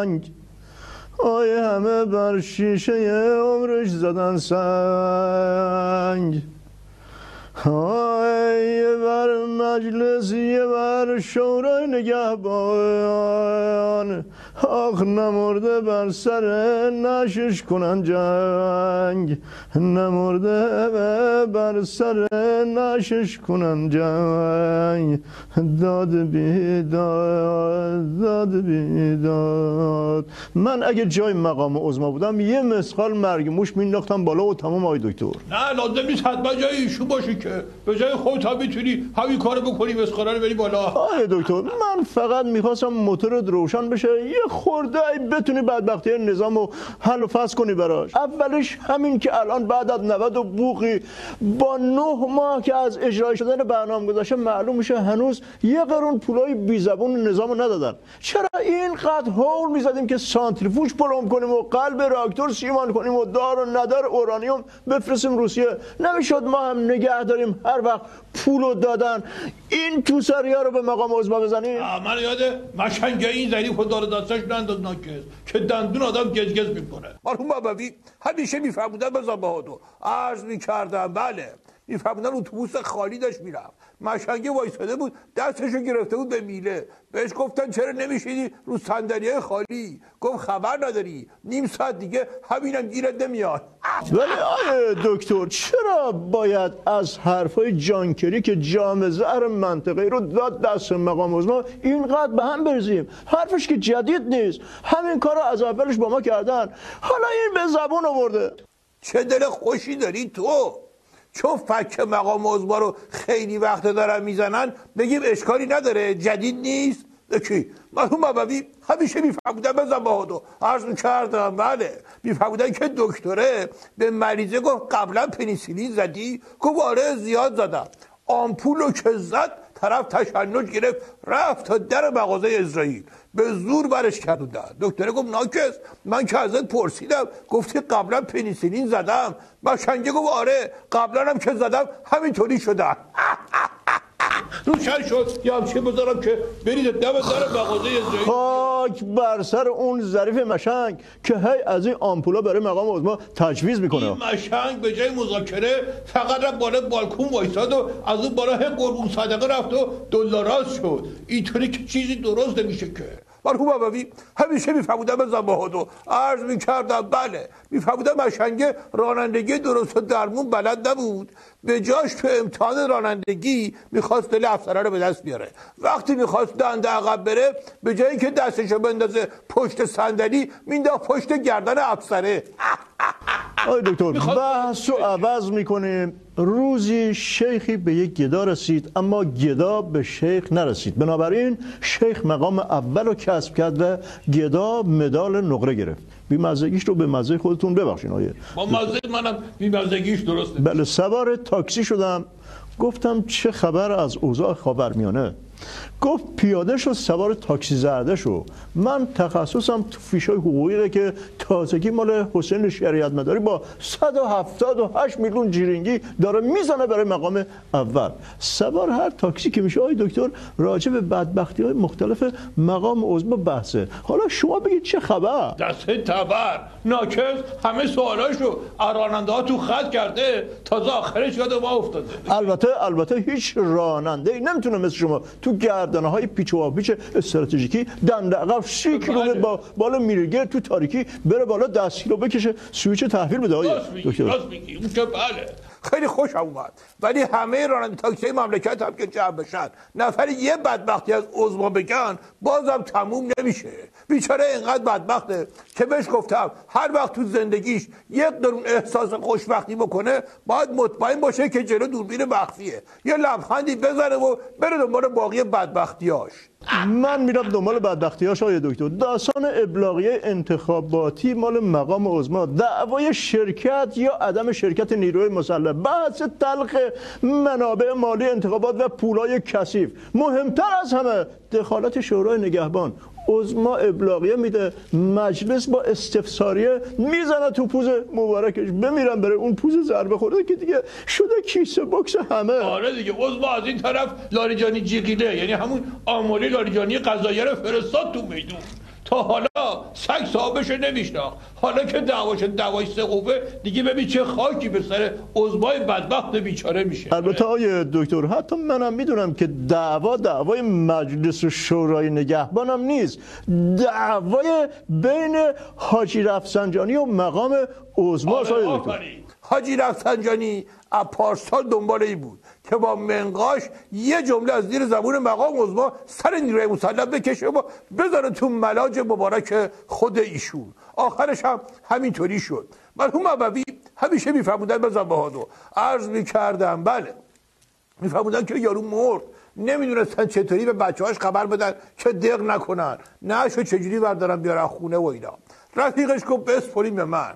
سنگ آی همه بر شیشه عمرش زدن سنگ آی یه بر مجلس یه بر شورای نگهبان آخ نمرده بر سر نشش کنن جنگ نمرده بر سر نشش کنن جنگ داد بیداد داد بیداد. من اگه جای مقام عظما بودم یه مسخال مرگ موش مینداختم بالا و تمام. آقای دکتر نه لازم نیست حتما جای ایشون باشه که به جای خودت هم میتونی همین کارو بکنی مسخره رو بری بالا. آقای دکتر من فقط میخواستم موتورت روشن بشه یه خورده بتونی بدبختی نظام رو حل و فصل کنی براش. اولش همین که الان بعد از 90 و بوقی با 9 ماه که از اجرای شدن برنامه گذاشته معلوم میشه هنوز یه قرون پولای بی زبون نظام رو ندادن. چرا اینقدر هول میزدیم که سانتریفوژ پلم کنیم و قلب راکتور سیمان کنیم و دار و ندار اورانیوم بفرستیم روسیه؟ نمیشد ما هم نگه داریم هر وقت پولو دادن این توسریا رو به مقام عظما بزنیم؟ من یاده مشنگه این ظریف و دار دستش ننداز ناکس که دندون آدم گزگز میکنه. مرحوم بابوی همیشه میفهموندن به زباهاتو عرض میکردم بله میفهموندن اتوبوس خالی داشت میرفت مشنگه وایساده بود دستشو گرفته بود به میله بهش گفتن چرا نمیشینی رو صندلیه خالی گفت خبر نداری نیم ساعت دیگه همینم گیرت نمیاد. ولی آره دکتر چرا باید از حرفای جانکری که جام زهر منطقه رو داد دست مقام عظما اینقدر به هم بریزیم؟ حرفش که جدید نیست همین کارو از اولش با ما کردن حالا این به زبون آورده. چه دل خوشی داری تو چون فک مقام عظما رو خیلی وقت دارن میزنن بگیم اشکالی نداره جدید نیست. کی مرحوم بابوی همیشه میفهمودن به زباهاتو عرض میکردم بله میفهمودن که دکتره به مریضه گفت قبلا پنیسیلین زدی؟ گفت آره زیاد زدم. آمپولو که زد طرف تشنج گرفت رفت تا در مغازه اسرائیل به زور برش کردن. دکتره گفت ناکس من که ازت پرسیدم گفتی قبلا پنیسیلین زدم. مشنگه گفت آره قبلا هم که زدم همینطوری شدن. روشن شد یا همچه بذارم که برید دم در مغازه اسرائیل. خاک بر سر اون ظریف مشنگ که هی از این آمپولا برای مقام عظما تجویز میکنه. این مشنگ به جای مذاکره فقط رفت بالا بالکن وایساد و از اون بالا هی قربون صدقه رفت و دلاراز شد. اینطوری که چیزی درست نمیشه که. مرحوم بابوی همیشه میفهمودن به زباهاتو عرض میکردم بله میفهمودن مشنگه رانندگی درست و درمون بلد نبود به جاش تو امتحان رانندگی میخواست دل افسره رو به دست بیاره. وقتی میخواست دنده عقب بره به جایی که دستشو بندازه پشت صندلی مینداخت پشت گردن افسره. آی دکتر بحث رو عوض میکنیم. روزی شیخی به یک گدا رسید اما گدا به شیخ نرسید بنابراین شیخ مقام اول رو کسب کرد و گدا مدال نقره گرفت. بی‌مزگیش رو به مزه خودتون ببخشین آیه. با مزه منم بی‌مزگیش درسته. بله سوار تاکسی شدم گفتم چه خبر از اوضاع خاورمیانه؟ گفت پیاده شو سوار تاکسی زرده شو. من تخصصم تو فیشای حقوقیه که تازگی مال حسین شریعت مداری با 178 میلیون جیرینگی داره میزنه برای مقام اول. سوار هر تاکسی که میشه آی دکتر راجع به بدبختی های مختلف مقام عظما بحثه. حالا شما بگید چه خبر؟ دسته تبر ناکس همه سوالاشو راننده ها تو خط کرده تازه آخرش یاد ما افتاده. البته هیچ راننده ای نمیتونه مثل شما تو گردنه های پیچ و واپیچ استراتژیکی دنده عقب 30 کیلومتر با بالا میرگه تو تاریکی بره بالا دستگیر رو بکشه سویچ تحویل بده. راست میگی اون که بله خیلی خوشم اومد ولی همه راننده تاکسی مملکت هم که جمع بشن نفر یه بدبختی از عظما بگن بازم تموم نمیشه. بیچاره اینقدر بدبخته که بهش گفتم هر وقت تو زندگیش یک درون احساس خوشبختی بکنه باید مطمئن باشه که جلو دوربین مخفیه یه لبخندی بزنه و بره دنبال باقی بدبختیاش. من میرم دنبال بدبختیاش آقای دکتر. داستان ابلاغیه انتخاباتی مال مقام عظما، دعوای شرکت یا عدم شرکت نیروی مسلح، بحث تلخ منابع مالی انتخابات و پولای کثیف، مهمتر از همه دخالت شورای نگهبان. عظما ابلاغیه میده، مجلس با استفساریه میزنه تو پوز مبارکش، بمیرم بره اون پوز ضربه خورده که دیگه شده کیسه باکس همه. آره دیگه عظما از این طرف لاریجانی جیغیله، یعنی همون آمولی لاریجانی قضاییه رو فرستاد تو میدون. تا حالا سگ صاحبش نمیشناخت، حالا که دعوای سقوفه دیگه ببین چه خاکی به سر عظمای بدبخت بیچاره میشه. البته آیه دکتر حتی منم میدونم که دعوای مجلس شورای نگهبانم نیست، دعوای بین حاجی رفسنجانی و مقام عظماست. آیه دکتر حاجی رفسنجانی از پارسال دنبال این بود که با منقاش یه جمله از زیر زبون مقام عظما سر نیروی مسلح بکشه و بذاره تو ملاج مبارک خود ایشون. آخرش هم همینطوری شد. مرحوم ابوی همیشه میفرمودن بزن بهادر، عرض میکردم بله، میفرمودن که یارو مرد، نمیدونستن چطوری به بچه‌هاش خبر بدن که دق نکنن، نه شو چجوری بردارن بیارن خونه و اینا. رفیقش گفت بسپرین به من.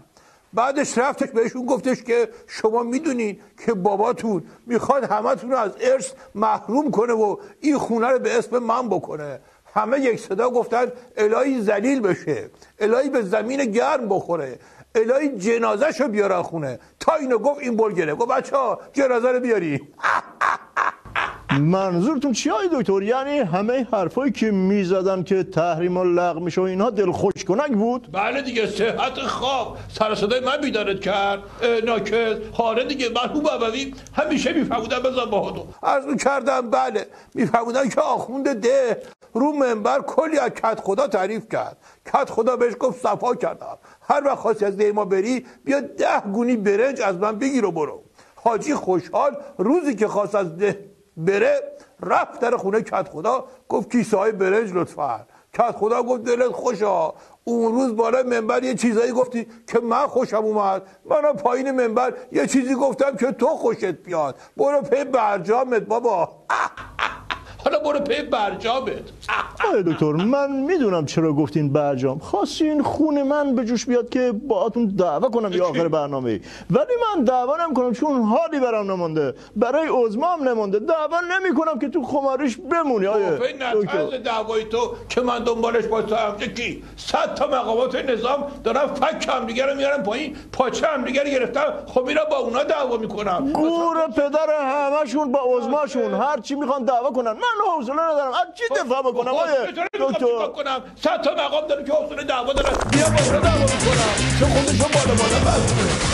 بعدش رفتش بهشون گفتش که شما میدونین که باباتون میخواد همتون رو از ارث محروم کنه و این خونه رو به اسم من بکنه. همه یک صدا گفتن الهی ذلیل بشه، الهی به زمین گرم بخوره، الهی جنازه شو بیارن خونه. تا اینو گفت این بول گرفت، گفت بچه‌ها جنازه رو بیاری. منظورتون چی آقای دکتر؟ یعنی همه حرفایی که میزدن که تحریما لغو میشه و اینها دلخوش کنک بود؟ بله دیگه، صحت خواب سر صدای من بیدارت کرد ناکس. حالا دیگه مرحوم ابوی همیشه میفهمودن بزن بهادر. عرض میکردم بله، میفهمودن که آخوند ده رو منبر کلی از کت خدا تعریف کرد. کت خدا بهش گفت صفا کردم، هر وقت خواستی از ده ما بری بیا 10 گونی برنج از من بگیر و برو. حاجی خوشحال روزی که خواست از ده بره رفت در خونه کت خدا، گفت کیسه های برنج لطفا. کت خدا گفت دلت خوشا، اون روز بالای منبر یه چیزایی گفتی که من خوشم اومد، من پایین منبر یه چیزی گفتم که تو خوشت بیاد، برو پی برجامت بابا. حالا برو پی برجامت. آقای دکتر من میدونم چرا گفتین برجام، خواستین خون من به جوش بیاد که باهاتون دعوا کنم یا آخر برنامه، ولی من دعوا نمیکنم چون حالی برام نمونده، برای عظما هم نمونده، دعوا نمیکنم که تو خماریش بمونی. آیه دکتر دعوای تو که من دنبالش باشم کی 100 تا مقامات نظام دارن فک هم دیگه رو میارن پایین، پاچه هم دیگه رو گرفتن، خب میرم با اونا دعوا میکنم. گور پدر همشون با عظماشون هر چی میخوان دعوا کنن، من حوصله ندارم از چی دفاع بکنم. دکتر کنم 100 تا مقام داره که حوصله دعوا دارن، بیا با اونا دعوا میکنم چون خودشون بالا بس.